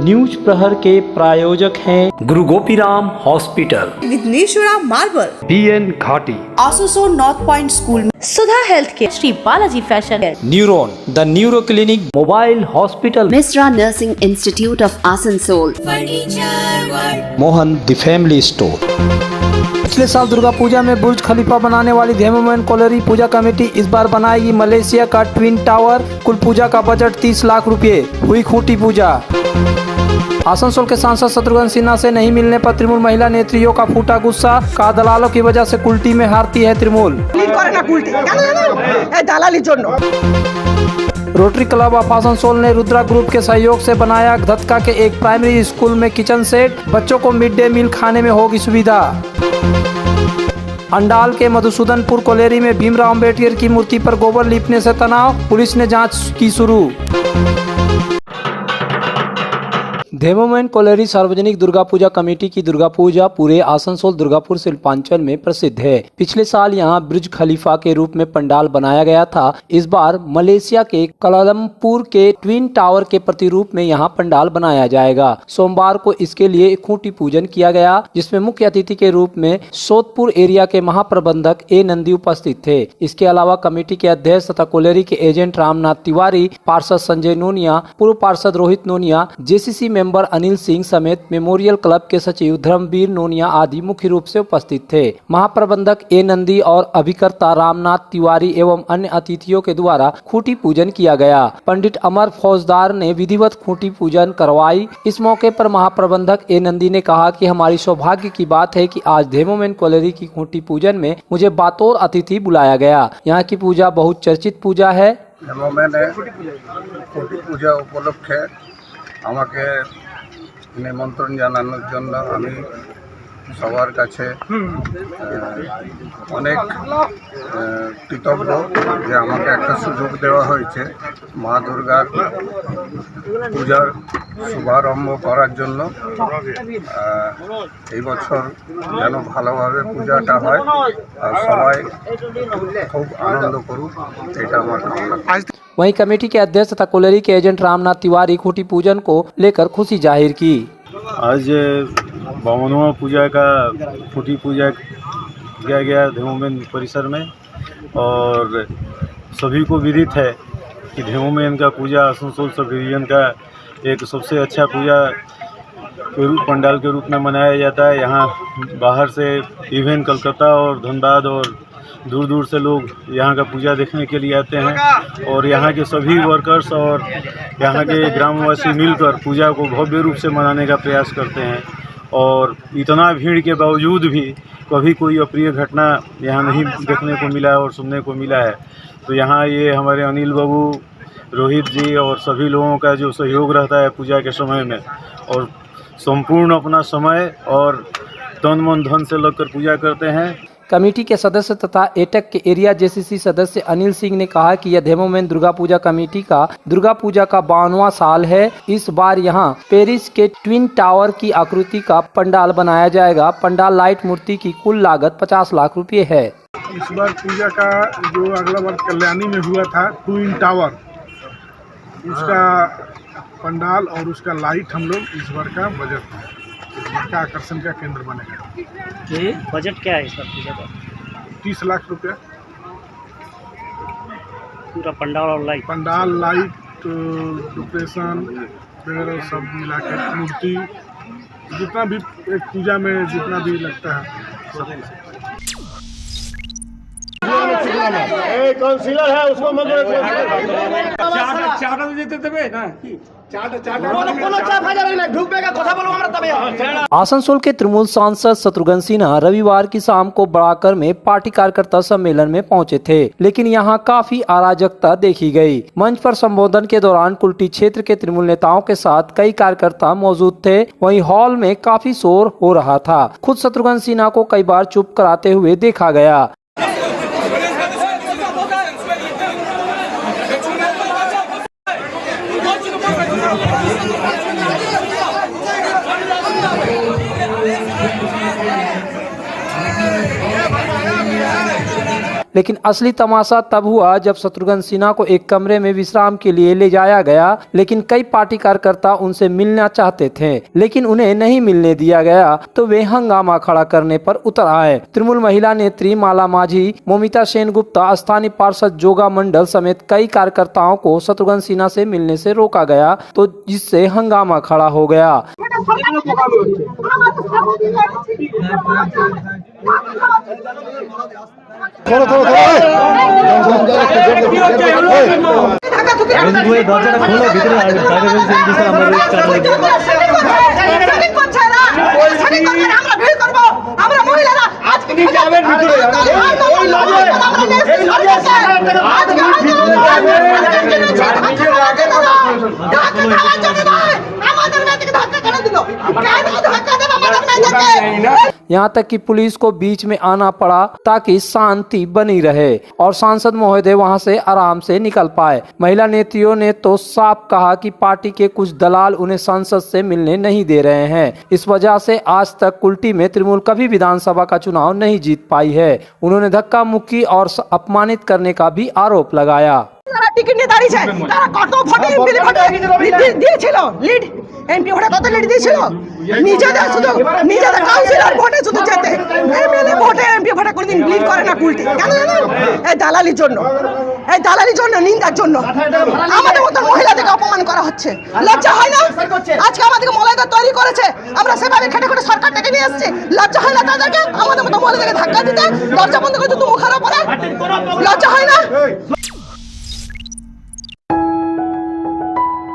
News प्रहर के प्रायोजक हैं Guru Gopiram hospital, Vighneshwara marble, BN Ghati, आसोसो north point school, Sudha health care, Shri Balaji fashion, neuron the neuro clinic, mobile hospital, Mishra nursing institute of Asansol, Mohan the family store. पिछले साल दुर्गा पूजा में बुर्ज खलीफा बनाने वाली धेनुमैन कॉलोनी पूजा कमेटी इस बार बनाएगी मलेशिया का ट्विन टावर। कुल पूजा का बजट 30 लाख रुपए। हुई खूंटी पूजा। आसनसोल के सांसद शत्रुघ्न सिन्हा से नहीं मिलने पर तृणमूल महिला नेत्रियों का फूटा गुस्सा। कहा दलालों की वजह से कुल्टी में हारती है Trinamool. Rotary club of Asansol ने रुद्रा ग्रुप के सहयोग से बनाया धतका के एक प्राइमरी स्कूल में किचन सेट। बच्चों को मिड डे मील खाने में होगी सुविधा। अंडाल के मधुसूदनपुर कोलेरी में भीमराव अंबेडकर की मूर्ति पर गोबर लीपने से तनाव। पुलिस ने जांच की शुरू। धेनुमैन कॉलोनी सार्वजनिक दुर्गा पूजा कमेटी की दुर्गा पूजा पूरे आसनसोल दुर्गापुर शिल्पांचल में प्रसिद्ध है। पिछले साल यहां बुर्ज खलीफा के रूप में पंडाल बनाया गया था। इस बार मलेशिया के कुआलालंपुर के ट्विन टावर के प्रतिरूप में यहां पंडाल बनाया जाएगा। सोमवार को इसके लिए खूंटी पूजन किया गया, जिसमें मुख्य अतिथि के रूप में सोदपुर एरिया के महाप्रबंधक ए नंदी उपस्थित थे। इसके अलावा कमेटी के अध्यक्ष तथा कोलेरी के एजेंट रामनाथ तिवारी, पार्षद संजय नोनिया, पूर्व पार्षद रोहित नोनिया, JCC मेंबर अनिल सिंह समेत मेमोरियल क्लब के सचिव धर्मवीर नोनिया आदि मुख्य रूप से उपस्थित थे। महाप्रबंधक ए नंदी और अभिकर्ता रामनाथ तिवारी एवं अन्य अतिथियों के द्वारा खूंटी पूजन किया गया। पंडित अमर फौजदार ने विधिवत खूंटी पूजन करवाई। इस मौके पर महाप्रबंधक ए नंदी ने कहा कि हमारी सौभाग्य की बात है कि आज धेनुमैन कॉलोनी की खूंटी पूजन में मुझे बतौर अतिथि बुलाया गया। यहाँ की पूजा बहुत चर्चित पूजा है। खूंटी पूजा उपलक्षे আমাকে নিমন্ত্রণ জানানোর জন্য আমি সবার কাছে অনেক কৃতজ্ঞ যে আমাকে একটা সুযোগ দেওয়া হয়েছে মা দুর্গার পূজার শুভারম্ভ করার জন্য। এই বছর যেন ভালোভাবে পূজাটা হয় আর সবাই খুব আনন্দ করুক, এটা আমার কামনা। वहीं कमेटी के अध्यक्ष तथा कोलेरी के एजेंट रामनाथ तिवारी खूंटी पूजन को लेकर खुशी जाहिर की। आज 52वां पूजा का खूंटी पूजा किया गया धेनुमैन परिसर में और सभी को विदित है कि धेनुमैन का पूजा आसनसोल सब डिवीजन का एक सबसे अच्छा पूजा के रूप पंडाल के रूप में मनाया जाता है। यहाँ बाहर से इवन कलकत्ता और धनबाद और दूर दूर से लोग यहाँ का पूजा देखने के लिए आते हैं और यहाँ के सभी वर्कर्स और यहाँ के ग्रामवासी मिलकर पूजा को भव्य रूप से मनाने का प्रयास करते हैं। और इतना भीड़ के बावजूद भी कभी कोई अप्रिय घटना यहाँ नहीं देखने को मिला और सुनने को मिला है। तो यहाँ ये हमारे अनिल बाबू, रोहित जी और सभी लोगों का जो सहयोग रहता है पूजा के समय में और संपूर्ण अपना समय और तन मन धन से लगकर पूजा करते हैं। कमेटी के सदस्य तथा एटेक के एरिया JCC सदस्य अनिल सिंह ने कहा कि यह धेनुमैन दुर्गा पूजा कमेटी का दुर्गा पूजा का 52वां साल है। इस बार यहां पेरिस के ट्विन टावर की आकृति का पंडाल बनाया जाएगा। पंडाल लाइट मूर्ति की कुल लागत 50 लाख रुपए है। इस बार पूजा का जो अगला बार कल्याणी में हुआ था ट्विन टावर, उसका पंडाल और उसका लाइट हम लोग इस बार का बजट है, इस बार का आकर्षण का केंद्र बनेगा। ये बजट क्या है इस बार पूजा का? 30 लाख रुपया। पूरा पंडाल और लाइट, डेकोरेशन वगैरह सब मिला के मूर्ति जितना भी एक पूजा में जितना भी लगता है सब। काउंसिलर है उसको आसनसोल के तृणमूल सांसद शत्रुघ्न सिन्हा रविवार की शाम को बड़ाकर में पार्टी कार्यकर्ता सम्मेलन में पहुंचे थे, लेकिन यहां काफी अराजकता देखी गई। मंच पर संबोधन के दौरान कुल्टी क्षेत्र के तृणमूल नेताओं के साथ कई कार्यकर्ता मौजूद थे। वहीं हॉल में काफी शोर हो रहा था। खुद शत्रुघ्न सिन्हा को कई बार चुप कराते हुए देखा गया। लेकिन असली तमाशा तब हुआ जब शत्रुघ्न सिन्हा को एक कमरे में विश्राम के लिए ले जाया गया, लेकिन कई पार्टी कार्यकर्ता उनसे मिलना चाहते थे, लेकिन उन्हें नहीं मिलने दिया गया तो वे हंगामा खड़ा करने पर उतर आए। तृणमूल महिला नेत्री माला माझी, मोमिता सेनगुप्ता, स्थानीय पार्षद जोगा मंडल समेत कई कार्यकर्ताओं को शत्रुघ्न सिन्हा से मिलने से रोका गया, तो जिससे हंगामा खड़ा हो गया। यहाँ तक कि पुलिस को बीच में आना पड़ा ताकि शांति बनी रहे और सांसद महोदय वहाँ से आराम से निकल पाए। महिला नेत्रियों ने तो साफ कहा कि पार्टी के कुछ दलाल उन्हें संसद से मिलने नहीं दे रहे हैं। इस वजह से आज तक कुल्टी में तृणमूल कभी विधानसभा का चुनाव नहीं जीत पाई है। उन्होंने धक्का मुक्की और अपमानित करने का भी आरोप लगाया। টিকিট নিয়ে দাঁড়িয়েছে, তারা কত ভোটে এমপি দিয়েছিল, লিড এমপি ভোটে কত লিড দিয়েছিল, নিজেদের শুধু নিজেদের কাউন্সিলর ভোটে শুধু যেতে, এমএলএ ভোটে এমপি ভোটে কোনোদিন লিড করে না কুলটি। কেন জানেন? এই দালালির জন্য, এই দালালির জন্য, নিন্দার জন্য আমাদের মতো মহিলাদেরকে অপমান করা হচ্ছে। লজ্জা হয় না? আজকে আমাদেরকে মলাইদা তৈরি করেছে, আমরা সেভাবে খেটে খেটে সরকারটাকে নিয়ে আসছি। লজ্জা হয় না তাদেরকে আমাদের মতো মহিলাদেরকে ধাক্কা দিতে, দরজা বন্ধ করে তো মুখের উপরে? লজ্জা হয় না?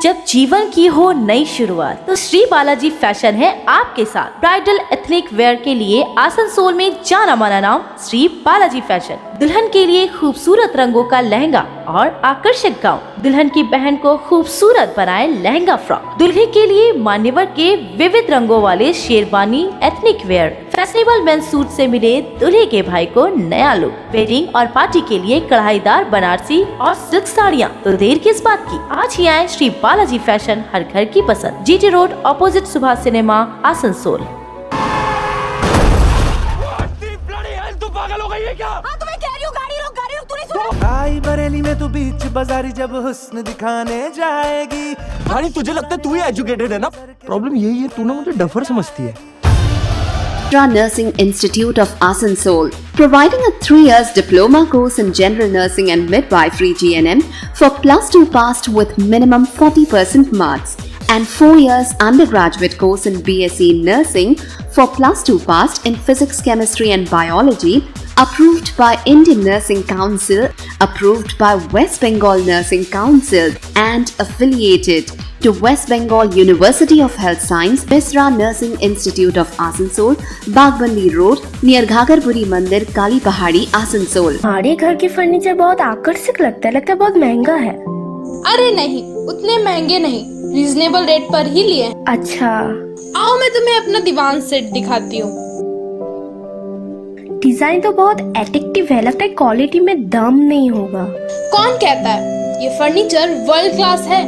जब जीवन की हो नई शुरुआत तो श्री बालाजी फैशन है आपके साथ। ब्राइडल एथनिक वेयर के लिए आसनसोल में जाना माना नाम श्री बालाजी फैशन। दुल्हन के लिए खूबसूरत रंगों का लहंगा और आकर्षक गाउन, दुल्हन की बहन को खूबसूरत बनाए लहंगा फ्रॉक, दुल्हे के लिए मान्यवर के विविध रंगों वाले sherwani ethnic wear, fashionable men's suit से मिले दुल्हे के भाई को नया लुक, वेडिंग और पार्टी के लिए कढ़ाईदार बनारसी और सिल्क साड़ियाँ। तो देर किस बात की, आज ही आए श्री बालाजी फैशन, हर घर की पसंद, GT road opposite Subhash cinema, Asansol. आई बरेली में तू बीच बाजारी जब हुस्न दिखाने जाएगी। भाई तुझे लगता है तू ही एजुकेटेड है ना? प्रॉब्लम यही है, तू ना मुझे डफर समझती है। Nursing Institute of Asansol, providing a 3 years diploma course in general nursing and midwifery GNM for +2 passed with minimum 40% marks, and 4 years undergraduate course in BSc nursing for +2 passed in physics, chemistry and biology, approved by Indian Nursing Council, approved by West Bengal Nursing Council and affiliated to West Bengal University of Health Science, Misra Nursing Institute of Asansol, Bagbandi Road, near Ghagarpuri Mandir, Kali Pahadi, Asansol। हमारे घर के furniture बहुत आकर्षक लगता है बहुत महंगा है। अरे नहीं, उतने महंगे नहीं, रीजनेबल रेट पर ही लिए। अच्छा, आओ मैं तुम्हें अपना दीवान सेट दिखाती हूँ। डिजाइन तो बहुत एट्रैक्टिव है, लगता है क्वालिटी में दम नहीं होगा। कौन कहता है? ये फर्नीचर वर्ल्ड क्लास है,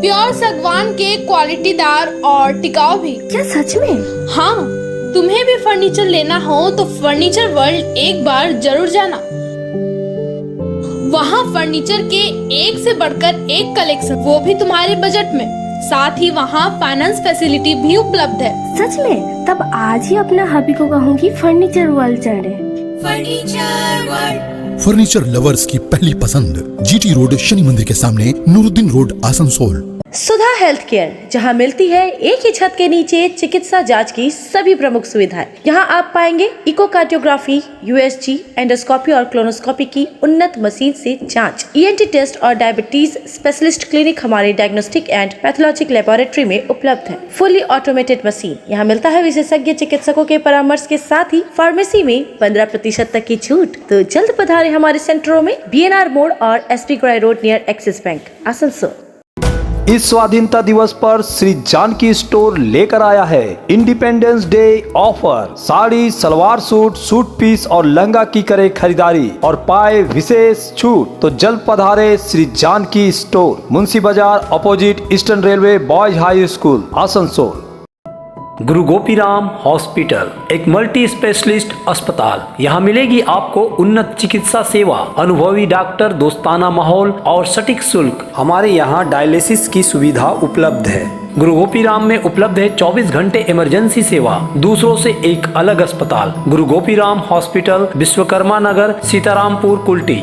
प्योर सागवान के, क्वालिटीदार और टिकाऊ भी। क्या सच में? हाँ, तुम्हें भी फर्नीचर लेना हो तो फर्नीचर वर्ल्ड एक बार जरूर जाना। वहाँ फर्नीचर के एक से बढ़कर एक कलेक्शन, वो भी तुम्हारे बजट में। साथ ही वहाँ फाइनेंस फैसिलिटी भी उपलब्ध है। सच में? तब आज ही अपना हबी को कहूँगी फर्नीचर वर्ल्ड चले। फर्नीचर वर्ल्ड, फर्नीचर लवर्स की पहली पसंद, जीटी रोड शनि मंदिर के सामने, नूरुद्दीन रोड, आसनसोल। सुधा हेल्थ केयर, जहां मिलती है एक ही छत के नीचे चिकित्सा जांच की सभी प्रमुख सुविधाएं। यहां आप पाएंगे इकोकार्डियोग्राफी, यूएसजी, एंडोस्कोपी और क्लोनोस्कोपी की उन्नत मशीन से जांच, ईएनटी टेस्ट और डायबिटीज स्पेशलिस्ट क्लिनिक हमारे डायग्नोस्टिक एंड पैथोलॉजिक लेबोरेटरी में उपलब्ध है। फुली ऑटोमेटेड मशीन, यहाँ मिलता है विशेषज्ञ चिकित्सकों के परामर्श के साथ ही फार्मेसी में 15% तक की छूट। तो जल्द पधारे हमारे सेंटरों में, BNR मोड़ और SP ग्राई road near Axis bank, Asansol. इस स्वाधीनता दिवस पर श्री जानकी स्टोर लेकर आया है independence day offer. Sari, salwar suit, suit piece और लहंगा की करे खरीदारी और पाए विशेष छूट। तो जल्द पधारे श्री जानकी स्टोर, मुंशी बाजार, opposite eastern railway, boys high school, Asansol. गुरु गोपीराम हॉस्पिटल एक मल्टी स्पेशलिस्ट अस्पताल। यहाँ मिलेगी आपको उन्नत चिकित्सा सेवा, अनुभवी डॉक्टर, दोस्ताना माहौल और सटीक शुल्क। हमारे यहाँ डायलिसिस की सुविधा उपलब्ध है। गुरु गोपीराम में उपलब्ध है 24 घंटे इमरजेंसी सेवा, दूसरों से एक अलग अस्पताल। गुरु गोपीराम हॉस्पिटल, विश्वकर्मा नगर, सीतारामपुर, कुल्टी।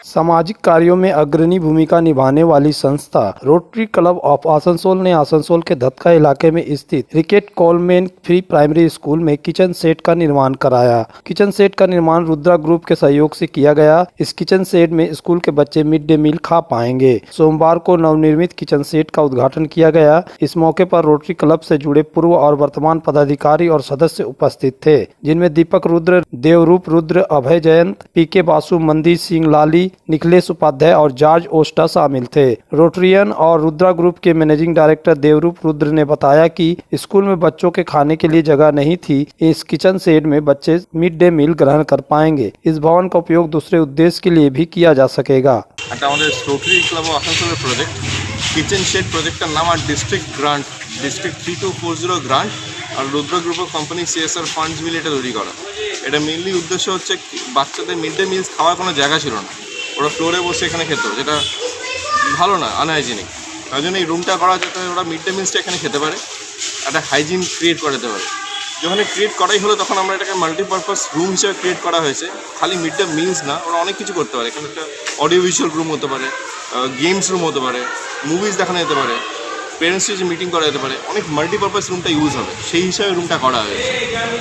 सामाजिक कार्यों में अग्रणी भूमिका निभाने वाली संस्था रोटरी क्लब ऑफ आसनसोल ने आसनसोल के धतका इलाके में स्थित रिकेट कोलमैन प्री प्राइमरी स्कूल में किचन सेट का निर्माण कराया। किचन सेट का निर्माण रुद्रा ग्रुप के सहयोग से किया गया। इस किचन सेट में स्कूल के बच्चे मिड डे मील खा पाएंगे। सोमवार को नवनिर्मित किचन सेट का उद्घाटन किया गया। इस मौके पर रोटरी क्लब से जुड़े पूर्व और वर्तमान पदाधिकारी और सदस्य उपस्थित थे, जिनमें दीपक रुद्र, देवरूप रुद्र, अभय जयंत, पीके बासु, मंदिर सिंह लाली, निखिलेश उपाध्याय और जॉर्ज ओस्टा शामिल थे। रोटरियन और रुद्रा ग्रुप के मैनेजिंग डायरेक्टर देवरूप रुद्र ने बताया कि स्कूल में बच्चों के खाने के लिए जगह नहीं थी। इस किचन सेट में बच्चे मिड डे मील ग्रहण कर पाएंगे। इस भवन का उपयोग दूसरे उद्देश्य के लिए भी किया जा सकेगा। Rotary club Asansol project kitchen shed projector नाम डिस्ट्रिक्ट ग्रांट डिस्ट्रिक्ट 3240 গ্রান্ট আর Rudra group of company CSR funds মিলে এটা তৈরি করা। এটা মেইনলি উদ্দেশ্য হচ্ছে বাচ্চাদের মিড ডে মিলস খাওয়ার কোনো জায়গা ছিল না, ওরা ফ্লোরে বসে এখানে খেত, যেটা ভালো না, আনহাইজিনিক। তার জন্য এই রুমটা করা যাতে ওরা মিড ডে মিলসটা এখানে খেতে পারে, একটা হাইজিন ক্রিয়েট করাতে পারে। যখন ক্রিয়েট করাই হলো তখন আমরা এটাকে মাল্টিপারপাস রুম হিসেবে ক্রিয়েট করা হয়েছে। খালি মিড ডে মিলস না, ওরা অনেক কিছু করতে পারে। এখানে একটা অডিও ভিজুয়াল রুম হতে পারে, গেমস রুম হতে পারে, মুভিজ দেখানো যেতে পারে, পেরেন্টসের যে মিটিং করা যেতে পারে, অনেক মাল্টিপারপাস রুমটা ইউজ হবে, সেই হিসাবে রুমটা করা হয়েছে।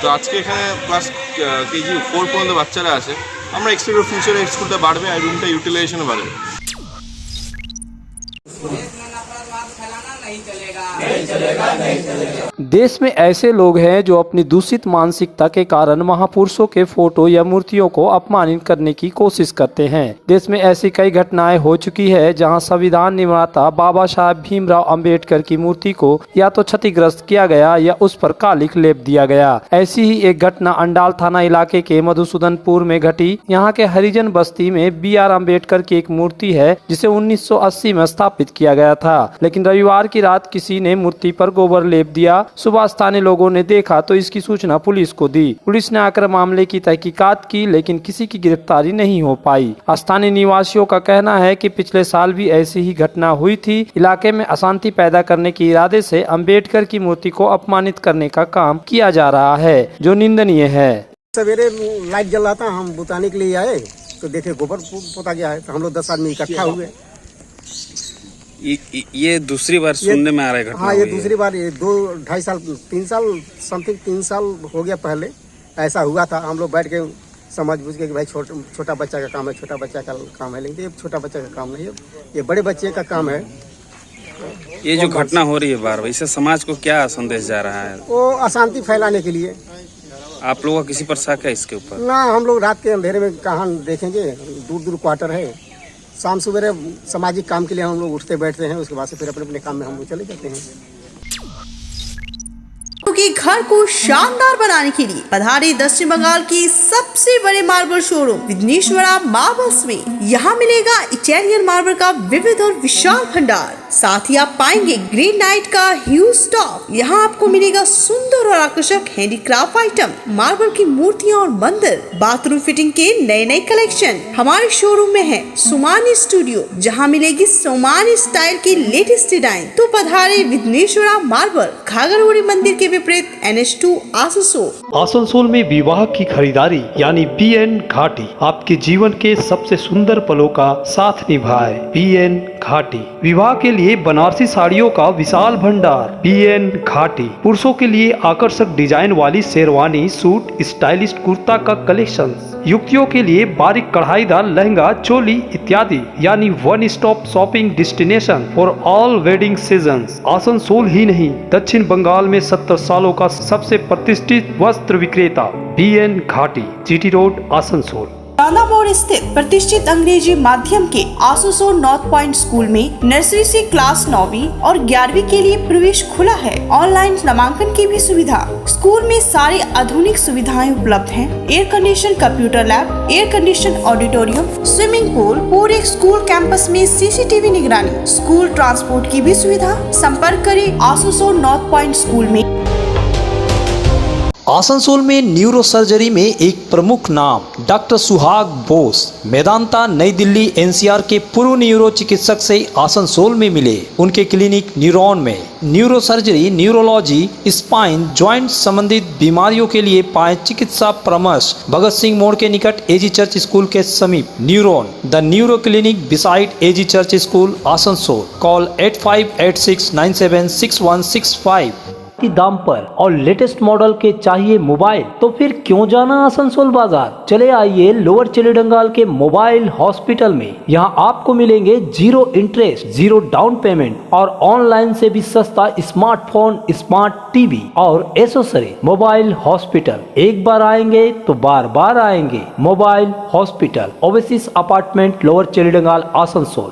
তো আজকে এখানে ক্লাস কেজি 4 পর্যন্ত বাচ্চারা আছে। আমরা এক্সপেক্ট ফিউচারে স্কুলটা বাড়বে আর রুমটা ইউটিলাইজেশনও বাড়বে। देश में ऐसे लोग हैं जो अपनी दूषित मानसिकता के कारण महापुरुषों के फोटो या मूर्तियों को अपमानित करने की कोशिश करते हैं। देश में ऐसी कई घटनाएं हो चुकी है जहां संविधान निर्माता बाबा साहब भीमराव अंबेडकर की मूर्ति को या तो क्षतिग्रस्त किया गया या उस पर कालिक लेप दिया गया। ऐसी ही एक घटना अंडाल थाना इलाके के मधुसूदनपुर में घटी। यहाँ के हरिजन बस्ती में BR अम्बेडकर की एक मूर्ति है जिसे 1980 में स्थापित किया गया था, लेकिन रविवार की रात किसी ने मूर्ति पर गोबर लेप दिया। सुबह स्थानीय लोगों ने देखा तो इसकी सूचना पुलिस को दी। पुलिस ने आकर मामले की तहकीकात की, लेकिन किसी की गिरफ्तारी नहीं हो पाई। स्थानीय निवासियों का कहना है कि पिछले साल भी ऐसी ही घटना हुई थी। इलाके में अशांति पैदा करने के इरादे से अंबेडकर की मूर्ति को अपमानित करने का काम किया जा रहा है, जो निंदनीय है। सवेरे लाइट जल रहा था, हम बुताने के लिए आए तो देखे गोबर पोता गया है, तो हम लोग 10 आदमी इकट्ठा हुए। ये दूसरी बार सुनने में आ रहा है घटना? हाँ, ये दूसरी बार, ये 2-2.5 साल 3 साल समथिंग 3 साल हो गया पहले ऐसा हुआ था। हम लोग बैठ के समझ बुझ के कि भाई छोटा बच्चा का काम है, छोटा बच्चा का काम है, लेकिन ये छोटा बच्चा का काम नहीं है, ये बड़े बच्चे का काम है। ये जो घटना हो रही है बार बार, इससे समाज को क्या संदेश जा रहा है? वो अशांति फैलाने के लिए। आप लोगों का किसी पर शक है इसके ऊपर? ना, हम लोग रात के अंधेरे में कहाँ देखेंगे, दूर दूर क्वार्टर है। शाम सवेरे सामाजिक काम के लिए हम लोग उठते बैठते हैं, उसके बाद से फिर अपने अपने काम में हम लोग चले जाते हैं। के घर को शानदार बनाने के लिए पधारे दक्षिण बंगाल की सबसे बड़े मार्बल शोरूम विघ्नेश्वरा मार्बल्स में। यहाँ मिलेगा इटालियन मार्बल का विविध और विशाल भंडार, साथ ही आप पाएंगे ग्रेनाइट का ह्यूज स्टॉक। यहाँ आपको मिलेगा सुंदर और आकर्षक हैंडीक्राफ्ट आइटम, मार्बल की मूर्तियाँ और मंदिर, बाथरूम फिटिंग के नए नए कलेक्शन। हमारे शोरूम में है सोमानी स्टूडियो, जहाँ मिलेगी सोमानी स्टाइल की लेटेस्ट डिजाइन। तो पधारे विघ्नेश्वरा मार्बल, घाघरगुड़ी मंदिर के विपरीत NH2 आसनसोल। आसनसोल में विवाह की खरीदारी यानी BN घाटी आपके जीवन के सबसे सुंदर पलों का साथ निभाए। BN घाटी विवाह के लिए बनारसी साड़ियों का विशाल भंडार। BN घाटी पुरुषों के लिए आकर्षक डिजाइन वाली शेरवानी, सूट, स्टाइलिश कुर्ता का कलेक्शन, युवतियों के लिए बारीक कढ़ाईदार लहंगा, चोली इत्यादि, यानी one stop shopping destination for all wedding seasons. Asansol ही नहीं, दक्षिण बंगाल में 70 सालों का सबसे प्रतिष्ठित वस्त्र विक्रेता BN घाटी, GT रोड, आसनसोल। चांदा मोड़ स्थित प्रतिष्ठित अंग्रेजी माध्यम के आसनसोल नॉर्थ पॉइंट स्कूल में नर्सरी से क्लास 9वीं और 11वीं के लिए प्रवेश खुला है। ऑनलाइन नामांकन की भी सुविधा। स्कूल में सारी आधुनिक सुविधाएं उपलब्ध हैं। Air condition computer lab, air condition auditorium, swimming pool, पूरे स्कूल कैंपस में सीसीटीवी निगरानी, स्कूल ट्रांसपोर्ट की भी सुविधा। संपर्क करें आसनसोल नॉर्थ पॉइंट स्कूल में। आसनसोल में न्यूरो सर्जरी में एक प्रमुख नाम डॉक्टर सुहाग बोस मेदांता नई दिल्ली एनसीआर के पूर्व न्यूरो चिकित्सक से आसनसोल में मिले। उनके क्लिनिक न्यूरॉन में neuro surgery, neurology, spine, joint संबंधित बीमारियों के लिए पाए चिकित्सा परामर्श। भगत सिंह मोड़ के निकट एजी चर्च स्कूल के समीप neuron the neuro clinic beside AG church school Asansol. Call 8586976165। की दाम पर और लेटेस्ट मॉडल के चाहिए मोबाइल तो फिर क्यों जाना आसनसोल बाजार। चले आइए लोअर चिलीडंगाल के मोबाइल हॉस्पिटल में। यहाँ आपको मिलेंगे 0 इंटरेस्ट, 0 डाउन पेमेंट और ऑनलाइन से भी सस्ता स्मार्टफोन, स्मार्ट टीवी और एसेसरी। मोबाइल हॉस्पिटल, एक बार आएंगे तो बार बार आएंगे। Mobile hospital, oasis apartment, lower Chelidanga, Asansol.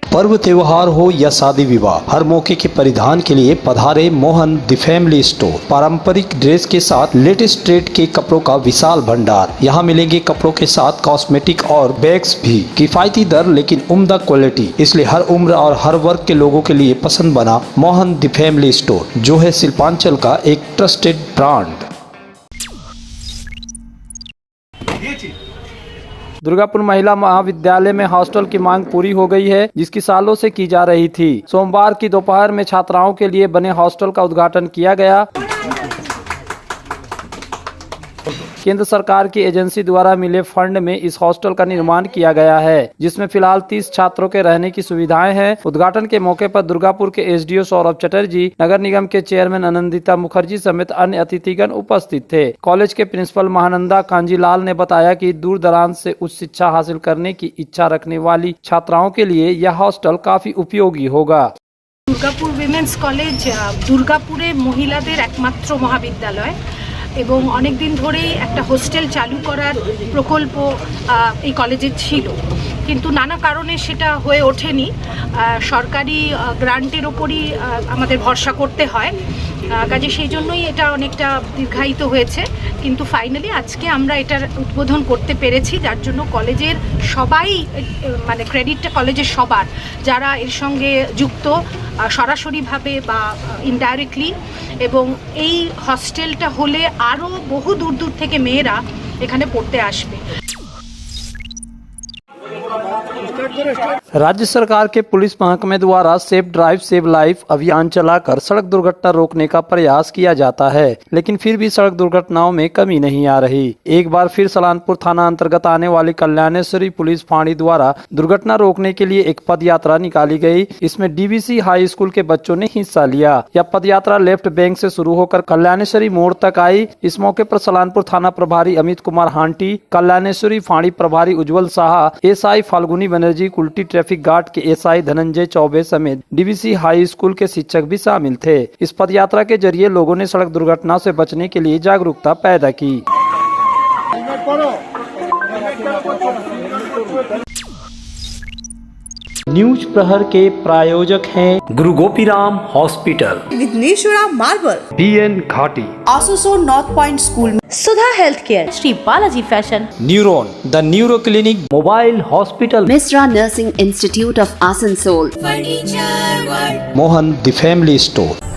पर्व त्योहार हो या शादी विवाह, हर मौके के परिधान के लिए पधारे मोहन द फैमिली स्टोर। पारंपरिक ड्रेस के साथ लेटेस्ट ट्रेड के कपड़ों का विशाल भंडार। यहाँ मिलेंगे कपड़ों के साथ कॉस्मेटिक और बैग्स भी। किफायती दर लेकिन उम्दा क्वालिटी, इसलिए हर उम्र और हर वर्ग के लोगों के लिए पसंद बना मोहन द फैमिली स्टोर, जो है शिल्पांचल का एक ट्रस्टेड ब्रांड। दुर्गापुर महिला महाविद्यालय में हॉस्टल की मांग पूरी हो गई है, जिसकी सालों से की जा रही थी। सोमवार की दोपहर में छात्राओं के लिए बने हॉस्टल का उद्घाटन किया गया। केंद्र सरकार की एजेंसी द्वारा मिले फंड में इस हॉस्टल का निर्माण किया गया है, जिसमें फिलहाल 30 छात्रों के रहने की सुविधाएं हैं। उद्घाटन के मौके पर दुर्गापुर के एसडीओ सौरभ चटर्जी, नगर निगम के चेयरमैन आनंदिता मुखर्जी समेत अन्य अतिथिगण उपस्थित थे। कॉलेज के प्रिंसिपल महानंदा कांजीलाल ने बताया कि दूर दराज से उच्च शिक्षा हासिल करने की इच्छा रखने वाली छात्राओं के लिए यह हॉस्टल काफी उपयोगी होगा। दुर्गापुर विमेन्स कलेज दुर्गापुरे महिलादेर एकमात्र महाविद्यालय এবং অনেক দিন ধরেই একটা হোস্টেল চালু করার প্রকল্প এই কলেজে ছিল, কিন্তু নানা কারণে সেটা হয়ে ওঠেনি। সরকারি গ্রান্টের ওপরই আমাদের ভরসা করতে হয়, কাজে সেই জন্যই এটা অনেকটা দীর্ঘায়িত হয়েছে। কিন্তু ফাইনালি আজকে আমরা এটার উদ্বোধন করতে পেরেছি, যার জন্য কলেজের সবাই মানে ক্রেডিটটা কলেজের সবার, যারা এর সঙ্গে যুক্ত সরাসরিভাবে বা ইনডাইরেক্টলি। এবং এই হস্টেলটা হলে আরও বহু দূর দূর থেকে মেয়েরা এখানে পড়তে আসবে। राज्य सरकार के पुलिस महकमे द्वारा सेफ ड्राइव सेव लाइफ अभियान चलाकर सड़क दुर्घटना रोकने का प्रयास किया जाता है, लेकिन फिर भी सड़क दुर्घटनाओं में कमी नहीं आ रही। एक बार फिर सलानपुर थाना अंतर्गत आने वाली कल्याणेश्वरी पुलिस फाड़ी द्वारा दुर्घटना रोकने के लिए एक पद यात्रा निकाली गई। इसमें डीवीसी हाई स्कूल के बच्चों ने हिस्सा लिया। यह पद यात्रा लेफ्ट बैंक से शुरू होकर कल्याणेश्वरी मोड़ तक आई। इस मौके पर सलानपुर थाना प्रभारी अमित कुमार हांटी, कल्याणेश्वरी फाड़ी प्रभारी Ujjwal Saha, SI Falguni Banerjee, Kulti traffic guard के एसआई धनंजय चौबे समेत डीवीसी हाई स्कूल के शिक्षक भी शामिल थे। इस पद यात्रा के जरिए लोगों ने सड़क दुर्घटना से बचने के लिए जागरूकता पैदा की। न्यूज प्रहर के प्रायोजक हैं Guru Gopiram hospital, Vighneshwara marble, BN Ghati, Asansol north point school में Sudha health care, Shri Balaji fashion, neuron the neuro clinic, mobile hospital, Misra Nursing Institute of Asansol, Mohan the family store.